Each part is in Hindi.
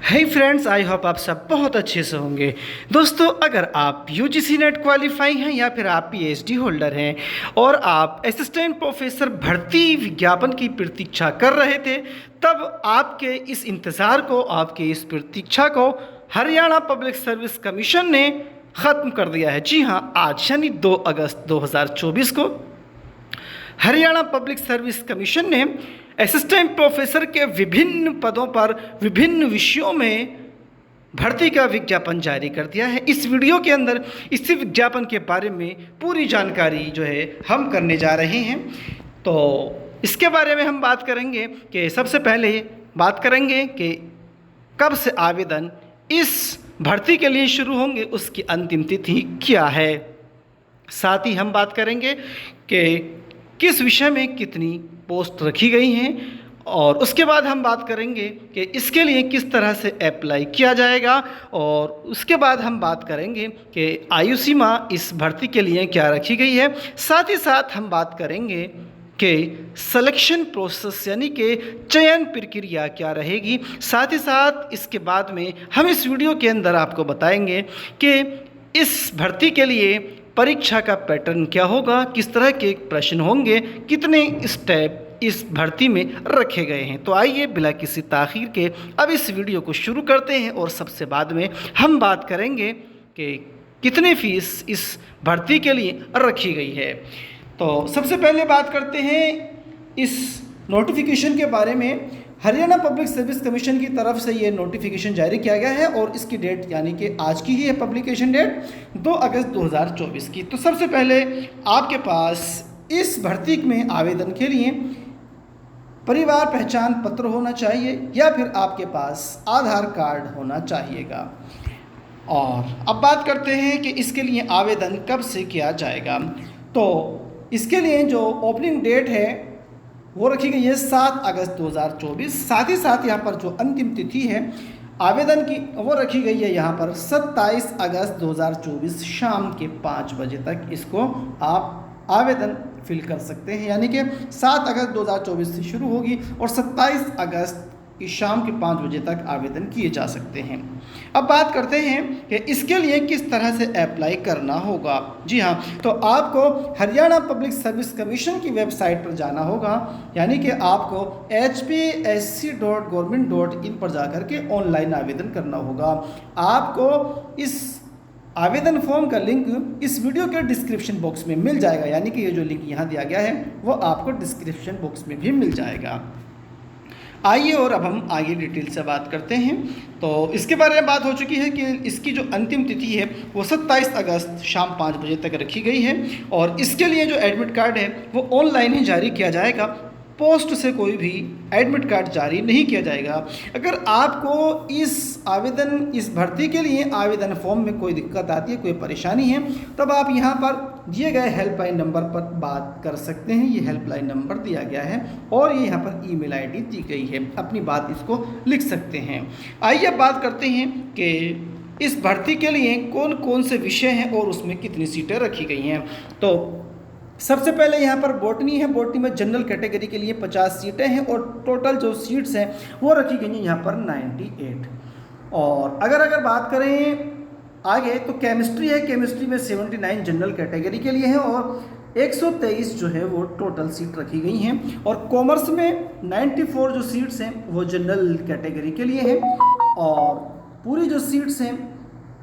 हे फ्रेंड्स, आई होप आप सब बहुत अच्छे से होंगे। दोस्तों, अगर आप यूजीसी नेट क्वालिफाई हैं या फिर आप पीएचडी होल्डर हैं और आप असिस्टेंट प्रोफेसर भर्ती विज्ञापन की प्रतीक्षा कर रहे थे, तब आपके इस इंतज़ार को, आपके इस प्रतीक्षा को हरियाणा पब्लिक सर्विस कमीशन ने ख़त्म कर दिया है। जी हाँ, आज यानी 2 अगस्त 2024 को हरियाणा पब्लिक सर्विस कमीशन ने असिस्टेंट प्रोफेसर के विभिन्न पदों पर विभिन्न विषयों में भर्ती का विज्ञापन जारी कर दिया है। इस वीडियो के अंदर इसी विज्ञापन के बारे में पूरी जानकारी जो है हम करने जा रहे हैं। तो इसके बारे में हम बात करेंगे कि सबसे पहले बात करेंगे कि कब से आवेदन इस भर्ती के लिए शुरू होंगे, उसकी अंतिम तिथि क्या है। साथ ही हम बात करेंगे कि किस विषय में कितनी पोस्ट रखी गई हैं, और उसके बाद हम बात करेंगे कि इसके लिए किस तरह से अप्लाई किया जाएगा, और उसके बाद हम बात करेंगे कि आयु सीमा इस भर्ती के लिए क्या रखी गई है। साथ ही साथ हम बात करेंगे कि सिलेक्शन प्रोसेस यानी कि चयन प्रक्रिया क्या रहेगी। साथ ही साथ इसके बाद में हम इस वीडियो के अंदर आपको बताएंगे कि इस भर्ती के लिए परीक्षा का पैटर्न क्या होगा, किस तरह के प्रश्न होंगे, कितने स्टेप इस भर्ती में रखे गए हैं। तो आइए बिना किसी ताख़ीर के अब इस वीडियो को शुरू करते हैं, और सबसे बाद में हम बात करेंगे कि कितनी फ़ीस इस भर्ती के लिए रखी गई है। तो सबसे पहले बात करते हैं इस नोटिफिकेशन के बारे में। हरियाणा पब्लिक सर्विस कमीशन की तरफ से ये नोटिफिकेशन जारी किया गया है, और इसकी डेट यानी कि आज की ही है पब्लिकेशन डेट 2 अगस्त 2024 की। तो सबसे पहले आपके पास इस भर्ती में आवेदन के लिए परिवार पहचान पत्र होना चाहिए, या फिर आपके पास आधार कार्ड होना चाहिएगा। और अब बात करते हैं कि इसके लिए आवेदन कब से किया जाएगा। तो इसके लिए जो ओपनिंग डेट है वो रखी गई है 7 अगस्त 2024। साथ ही साथ यहाँ पर जो अंतिम तिथि है आवेदन की वो रखी गई है यहाँ पर 27 अगस्त 2024 शाम के 5 बजे तक इसको आप आवेदन फिल कर सकते हैं। यानी कि 7 अगस्त 2024 से शुरू होगी और 27 अगस्त की शाम के 5 बजे तक आवेदन किए जा सकते हैं। अब बात करते हैं कि इसके लिए किस तरह से अप्लाई करना होगा। जी हाँ, तो आपको हरियाणा पब्लिक सर्विस कमीशन की वेबसाइट पर जाना होगा, यानी कि आपको hpsc.government.in पर जाकर के ऑनलाइन आवेदन करना होगा। आपको इस आवेदन फॉर्म का लिंक इस वीडियो के डिस्क्रिप्शन बॉक्स में मिल जाएगा, यानी कि ये जो लिंक यहाँ दिया गया है वो आपको डिस्क्रिप्शन बॉक्स में भी मिल जाएगा। आइए और अब हम आगे डिटेल से बात करते हैं। तो इसके बारे में बात हो चुकी है कि इसकी जो अंतिम तिथि है वो 27 अगस्त शाम 5 बजे तक रखी गई है, और इसके लिए जो एडमिट कार्ड है वो ऑनलाइन ही जारी किया जाएगा। पोस्ट से कोई भी एडमिट कार्ड जारी नहीं किया जाएगा। अगर आपको इस भर्ती के लिए आवेदन फॉर्म में कोई दिक्कत आती है, कोई परेशानी है, तब आप यहाँ पर दिए गए हेल्पलाइन नंबर पर बात कर सकते हैं। ये हेल्पलाइन नंबर दिया गया है और ये यहाँ पर ईमेल आईडी दी गई है, अपनी बात इसको लिख सकते हैं। आइए अब बात करते हैं कि इस भर्ती के लिए कौन कौन से विषय हैं और उसमें कितनी सीटें रखी गई हैं। तो सबसे पहले यहाँ पर बॉटनी है। बॉटनी में जनरल कैटेगरी के लिए 50 सीटें हैं, और टोटल जो सीट्स हैं वो रखी गई हैं यहाँ पर 98। और अगर बात करें आगे तो केमिस्ट्री है। केमिस्ट्री में 79 जनरल कैटेगरी के लिए हैं, और 123 जो है वो टोटल सीट रखी गई हैं। और कॉमर्स में 94 जो सीट्स हैं वो जनरल कैटेगरी के लिए हैं, और पूरी जो सीट्स हैं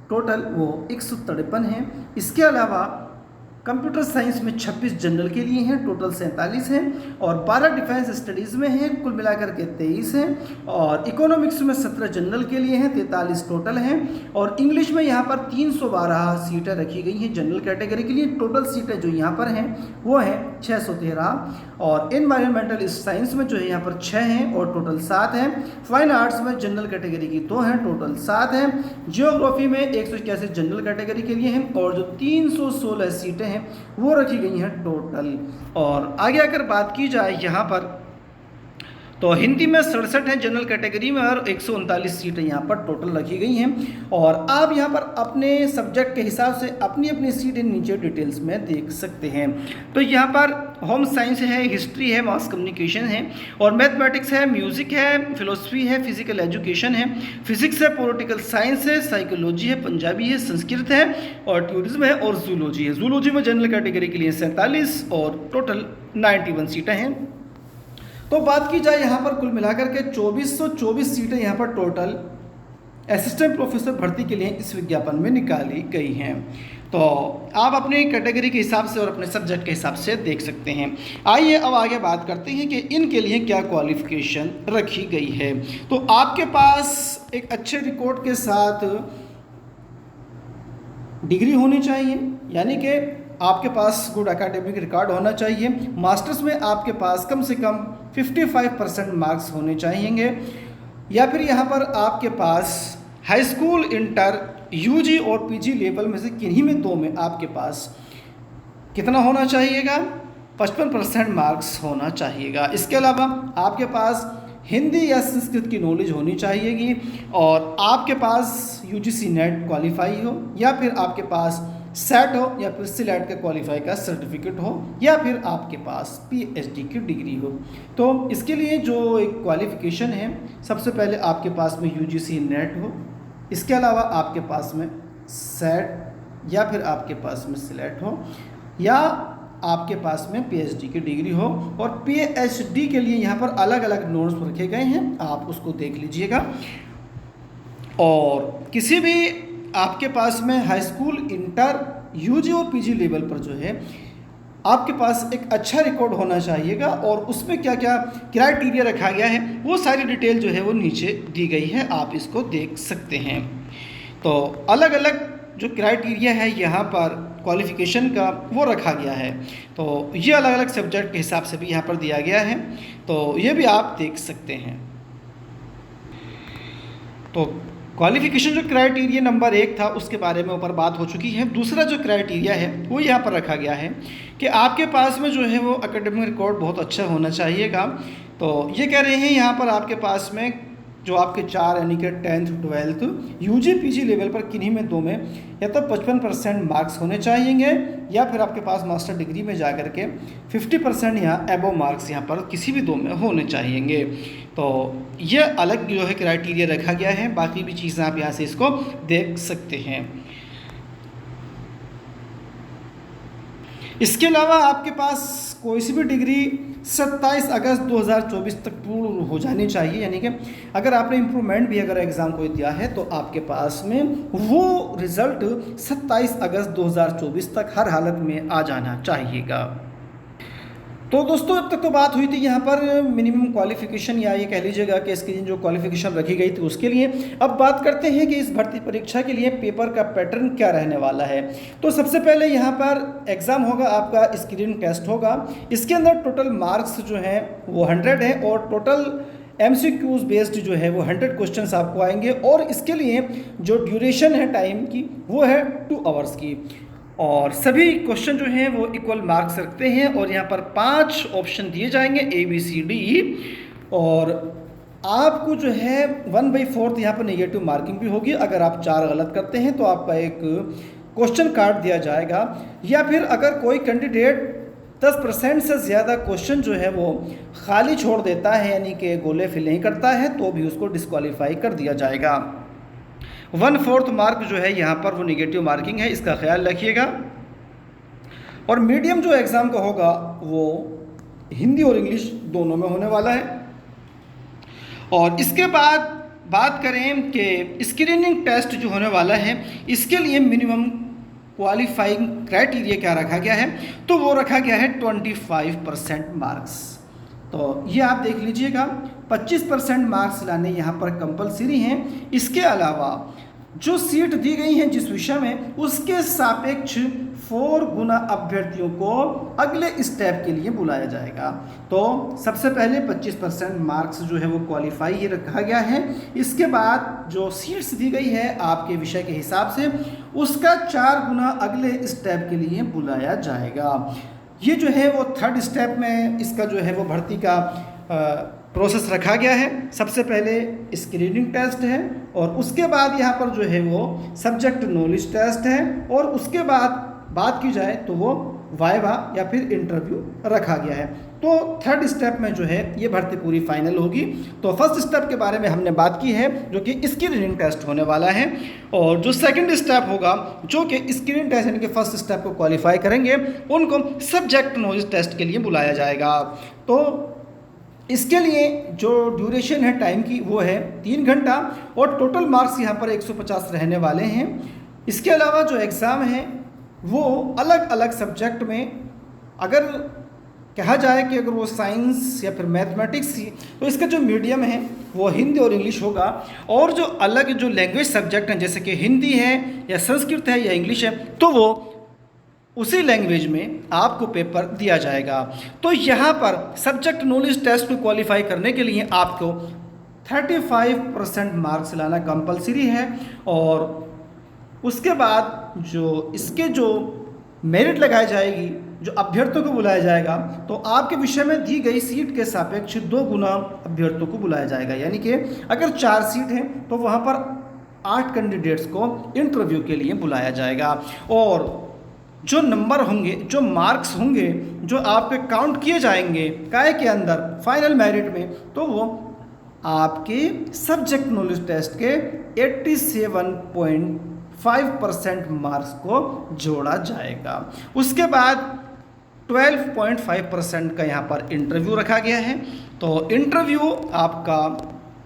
टोटल वो 153 हैं। इसके अलावा कंप्यूटर साइंस में 26 जनरल के लिए हैं, टोटल 47 हैं, और 12 डिफेंस स्टडीज़ में हैं, कुल मिलाकर के 23 हैं। और इकोनॉमिक्स में 17 जनरल के लिए हैं, 43 टोटल हैं। और इंग्लिश में यहाँ पर 312 सीटें रखी गई हैं जनरल कैटेगरी के लिए। टोटल सीटें जो यहाँ पर हैं वो हैं 613। और एनवायरमेंटल साइंस में जो है यहाँ पर 6 हैं और टोटल 7 हैं। फाइन आर्ट्स में जनरल कैटेगरी की 2 हैं, टोटल 7 हैं। जियोग्राफी में 181 जनरल कैटेगरी के लिए हैं, और जो 316 सीटें हैं वो रखी गई हैं टोटल। और आगे अगर बात की जाए यहाँ पर तो हिंदी में 67 है जनरल कैटेगरी में, और 139 सीटें यहाँ पर टोटल रखी गई हैं। और आप यहाँ पर अपने सब्जेक्ट के हिसाब से अपनी अपनी सीटें नीचे डिटेल्स में देख सकते हैं। तो यहाँ पर होम साइंस है, हिस्ट्री है, मास कम्युनिकेशन है, और मैथमेटिक्स है, म्यूज़िक है, फिलोसफी है, फिजिकल एजुकेशन है, फिजिक्स है, पॉलिटिकल साइंस है, साइकोलॉजी है, पंजाबी है, संस्कृत है, और टूरिज्म है, और जूलॉजी है। जूलॉजी में जनरल कैटेगरी के लिए 47 और टोटल 91 सीटें हैं। तो बात की जाए यहाँ पर कुल मिलाकर के 2424 सीटें यहाँ पर टोटल असिस्टेंट प्रोफेसर भर्ती के लिए इस विज्ञापन में निकाली गई हैं। तो आप अपनी कैटेगरी के हिसाब से और अपने सब्जेक्ट के हिसाब से देख सकते हैं। आइए अब आगे बात करते हैं कि इनके लिए क्या क्वालिफ़िकेशन रखी गई है। तो आपके पास एक अच्छे रिकॉर्ड के साथ डिग्री होनी चाहिए, यानी कि आपके पास गुड एकेडमिक रिकॉर्ड होना चाहिए। मास्टर्स में आपके पास कम से कम 55% मार्क्स होने चाहिए, या फिर यहाँ पर आपके पास हाई स्कूल, इंटर, यूजी और पीजी लेवल में से किन्हीं में दो में आपके पास कितना होना चाहिएगा, 55% मार्क्स होना चाहिएगा। इसके अलावा आपके पास हिंदी या संस्कृत की नॉलेज होनी चाहिएगी, और आपके पास यूजीसी नेट क्वालिफाई हो, या फिर आपके पास सेट हो, या फिर सिलेट का क्वालिफाई का सर्टिफिकेट हो, या फिर आपके पास पीएचडी की डिग्री हो। तो इसके लिए जो एक क्वालिफिकेशन है, सबसे पहले आपके पास में यूजीसी नेट हो, इसके अलावा आपके पास में सेट या फिर आपके पास में सिलेट हो, या आपके पास में पीएचडी की डिग्री हो। और पीएचडी के लिए यहाँ पर अलग अलग नोट्स रखे गए हैं, आप उसको देख लीजिएगा। और किसी भी आपके पास में हाई स्कूल, इंटर, यूजी और पीजी लेवल पर जो है आपके पास एक अच्छा रिकॉर्ड होना चाहिएगा, और उसमें क्या क्या क्राइटेरिया रखा गया है वो सारी डिटेल जो है वो नीचे दी गई है, आप इसको देख सकते हैं। तो अलग अलग जो क्राइटेरिया है यहाँ पर क्वालिफ़िकेशन का वो रखा गया है। तो ये अलग अलग सब्जेक्ट के हिसाब से भी यहाँ पर दिया गया है, तो ये भी आप देख सकते हैं। तो क्वालिफ़िकेशन जो क्राइटेरिया नंबर 1 था उसके बारे में ऊपर बात हो चुकी है। दूसरा जो क्राइटेरिया है वो यहाँ पर रखा गया है कि आपके पास में जो है वो एकेडमिक रिकॉर्ड बहुत अच्छा होना चाहिएगा। तो ये कह रहे हैं यहाँ पर आपके पास में जो आपके 4 यानी कि 10th 12th UG PG level पर किन्हीं में दो में या तो 55% मार्क्स होने चाहिए, या फिर आपके पास मास्टर डिग्री में जा कर के 50% यहाँ एबो मार्क्स यहाँ पर किसी भी दो में होने चाहिए। तो ये अलग जो है क्राइटेरिया रखा गया है, बाकी भी चीज़ें आप यहाँ से इसको देख सकते हैं। इसके अलावा आपके पास कोई सी भी डिग्री 27 अगस्त 2024 तक पूर्ण हो जानी चाहिए, यानी कि अगर आपने इम्प्रूवमेंट भी अगर एग्ज़ाम कोई दिया है तो आपके पास में वो रिज़ल्ट 27 अगस्त 2024 तक हर हालत में आ जाना चाहिएगा। तो दोस्तों अब तक तो बात हुई थी यहाँ पर मिनिमम क्वालिफ़िकेशन, या ये कह लीजिएगा कि इसकी जो क्वालिफ़िकेशन रखी गई थी उसके लिए। अब बात करते हैं कि इस भर्ती परीक्षा के लिए पेपर का पैटर्न क्या रहने वाला है। तो सबसे पहले यहाँ पर एग्ज़ाम होगा, आपका स्क्रीन टेस्ट होगा। इसके अंदर टोटल मार्क्स जो हैं वो 100 है, और टोटल MCQs बेस्ड जो है वो 100 क्वेश्चंस आपको आएंगे, और इसके लिए जो ड्यूरेशन है टाइम की वो है 2 आवर्स की। और सभी क्वेश्चन जो हैं वो इक्वल मार्क्स रखते हैं, और यहाँ पर 5 ऑप्शन दिए जाएंगे ABCD, और आपको जो है 1/4 यहाँ पर नेगेटिव मार्किंग भी होगी। अगर आप 4 गलत करते हैं तो आपका एक क्वेश्चन कार्ड दिया जाएगा, या फिर अगर कोई कैंडिडेट 10% से ज़्यादा क्वेश्चन जो है वो खाली छोड़ देता है, यानी कि गोले फिल नहीं करता है, तो भी उसको डिस्क्वालीफाई कर दिया जाएगा। 1/4 मार्क जो है यहाँ पर वो नेगेटिव मार्किंग है, इसका ख्याल रखिएगा। और मीडियम जो एग्ज़ाम का होगा वो हिंदी और इंग्लिश दोनों में होने वाला है। और इसके बाद बात करें कि स्क्रीनिंग टेस्ट जो होने वाला है इसके लिए मिनिमम क्वालिफाइंग क्राइटेरिया क्या रखा गया है, तो वो रखा गया है 25% मार्क्स। तो ये आप देख लीजिएगा, 25% मार्क्स लाने यहाँ पर कंपलसरी हैं। इसके अलावा जो सीट दी गई हैं जिस विषय में, उसके सापेक्ष 4 गुना अभ्यर्थियों को अगले स्टेप के लिए बुलाया जाएगा। तो सबसे पहले 25% मार्क्स जो है वो क्वालिफाई ये रखा गया है। इसके बाद जो सीट्स दी गई है आपके विषय के हिसाब से, उसका 4 गुना अगले स्टेप के लिए बुलाया जाएगा। ये जो है वो 3rd स्टेप में इसका जो है वो भर्ती का प्रोसेस रखा गया है। सबसे पहले स्क्रीनिंग टेस्ट है और उसके बाद यहाँ पर जो है वो सब्जेक्ट नॉलेज टेस्ट है और उसके बाद बात की जाए तो वो वाइवा या फिर इंटरव्यू रखा गया है। तो थर्ड स्टेप में जो है ये भर्ती पूरी फाइनल होगी। तो फर्स्ट स्टेप के बारे में हमने बात की है जो कि स्क्रीनिंग टेस्ट होने वाला है, और जो सेकंड स्टेप होगा जो कि स्क्रीनिंग टेस्ट यानी कि फर्स्ट स्टेप को क्वालिफाई करेंगे उनको सब्जेक्ट नॉलेज टेस्ट के लिए बुलाया जाएगा। तो इसके लिए जो ड्यूरेशन है टाइम की वो है 3 घंटा और टोटल मार्क्स यहाँ पर 150 रहने वाले हैं। इसके अलावा जो एग्ज़ाम है वो अलग अलग सब्जेक्ट में, अगर कहा जाए कि अगर वो साइंस या फिर मैथमेटिक्स ही तो इसका जो मीडियम है वो हिंदी और इंग्लिश होगा, और जो अलग जो लैंग्वेज सब्जेक्ट हैं जैसे कि हिंदी है या संस्कृत है या इंग्लिश है तो वो उसी लैंग्वेज में आपको पेपर दिया जाएगा। तो यहाँ पर सब्जेक्ट नॉलेज टेस्ट को क्वालिफाई करने के लिए आपको 35% मार्क्स लाना कंपलसरी है, और उसके बाद जो इसके जो मेरिट लगाई जाएगी, जो अभ्यर्थियों को बुलाया जाएगा, तो आपके विषय में दी गई सीट के सापेक्ष 2 गुना अभ्यर्थियों को बुलाया जाएगा। यानी कि अगर 4 सीट हैं तो वहाँ पर 8 कैंडिडेट्स को इंटरव्यू के लिए बुलाया जाएगा, और जो नंबर होंगे, जो मार्क्स होंगे, जो आपके काउंट किए जाएंगे काय के अंदर फाइनल मेरिट में, तो वो आपके सब्जेक्ट नॉलेज टेस्ट के 87.5% मार्क्स को जोड़ा जाएगा। उसके बाद 12.5% का यहाँ पर इंटरव्यू रखा गया है। तो इंटरव्यू आपका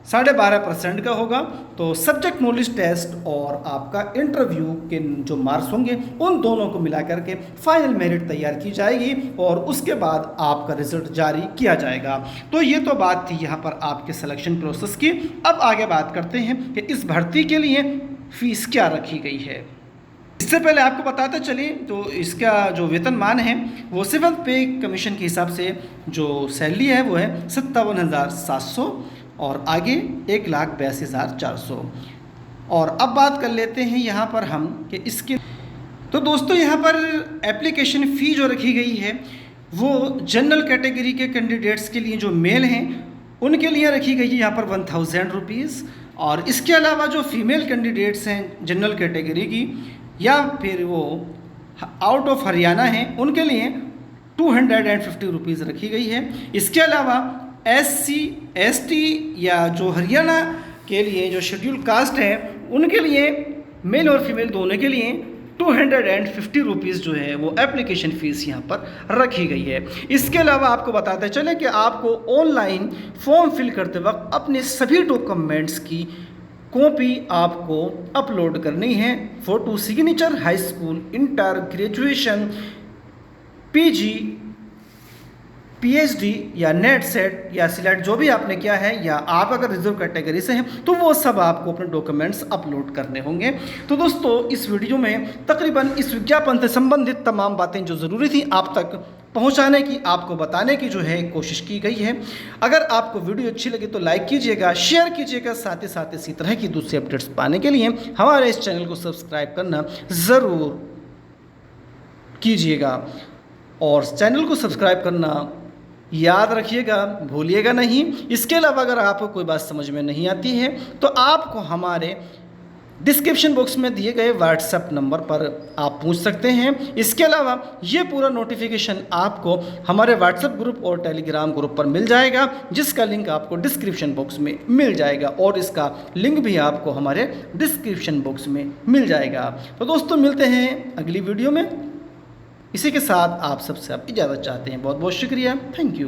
12.5% का होगा। तो सब्जेक्ट नॉलेज टेस्ट और आपका इंटरव्यू के जो मार्क्स होंगे उन दोनों को मिला करके फाइनल मेरिट तैयार की जाएगी और उसके बाद आपका रिजल्ट जारी किया जाएगा। तो ये तो बात थी यहाँ पर आपके सिलेक्शन प्रोसेस की। अब आगे बात करते हैं कि इस भर्ती के लिए फीस क्या रखी गई है। इससे पहले आपको बताते चलिए तो इसका जो वेतनमान है वो 7th पे कमीशन के हिसाब से जो सैलरी है वो है 57,700 और आगे 1,82,400। और अब बात कर लेते हैं यहाँ पर हम कि इसके, तो दोस्तों यहाँ पर एप्लीकेशन फ़ी जो रखी गई है वो जनरल कैटेगरी के कैंडिडेट्स के लिए जो मेल हैं उनके लिए रखी गई है यहाँ पर 1,000 रुपीज़, और इसके अलावा जो फीमेल कैंडिडेट्स हैं जनरल कैटेगरी की या फिर वो आउट ऑफ हरियाणा हैं उनके लिए 250 रुपीज़ रखी गई है। इसके अलावा SC ST या जो हरियाणा के लिए जो शेड्यूल कास्ट है उनके लिए मेल और फीमेल दोनों के लिए 250 रुपीज़ जो है वो एप्लीकेशन फ़ीस यहाँ पर रखी गई है। इसके अलावा आपको बताते चलें कि आपको ऑनलाइन फॉर्म फिल करते वक्त अपने सभी डॉक्यूमेंट्स की कॉपी आपको अपलोड करनी है। Photo signature, high school, inter, graduation, PG, PhD या नेट सेट या सिलेक्ट जो भी आपने किया है, या आप अगर रिजर्व कैटेगरी से हैं तो वो सब आपको अपने डॉक्यूमेंट्स अपलोड करने होंगे। तो दोस्तों इस वीडियो में तकरीबन इस विज्ञापन से संबंधित तमाम बातें जो ज़रूरी थी आप तक पहुंचाने की, आपको बताने की जो है कोशिश की गई है। अगर आपको वीडियो अच्छी लगी तो लाइक कीजिएगा, शेयर कीजिएगा, साथ ही साथ इसी तरह की दूसरी अपडेट्स पाने के लिए हमारे इस चैनल को सब्सक्राइब करना ज़रूर कीजिएगा, और चैनल को सब्सक्राइब करना याद रखिएगा, भूलिएगा नहीं। इसके अलावा अगर आपको कोई बात समझ में नहीं आती है तो आपको हमारे डिस्क्रिप्शन बॉक्स में दिए गए व्हाट्सएप नंबर पर आप पूछ सकते हैं। इसके अलावा ये पूरा नोटिफिकेशन आपको हमारे व्हाट्सएप ग्रुप और टेलीग्राम ग्रुप पर मिल जाएगा, जिसका लिंक आपको डिस्क्रिप्शन बॉक्स में मिल जाएगा, और इसका लिंक भी आपको हमारे डिस्क्रिप्शन बॉक्स में मिल जाएगा। तो दोस्तों मिलते हैं अगली वीडियो में। इसी के साथ आप सबसे अब इजाज़त चाहते हैं। बहुत बहुत शुक्रिया, थैंक यू।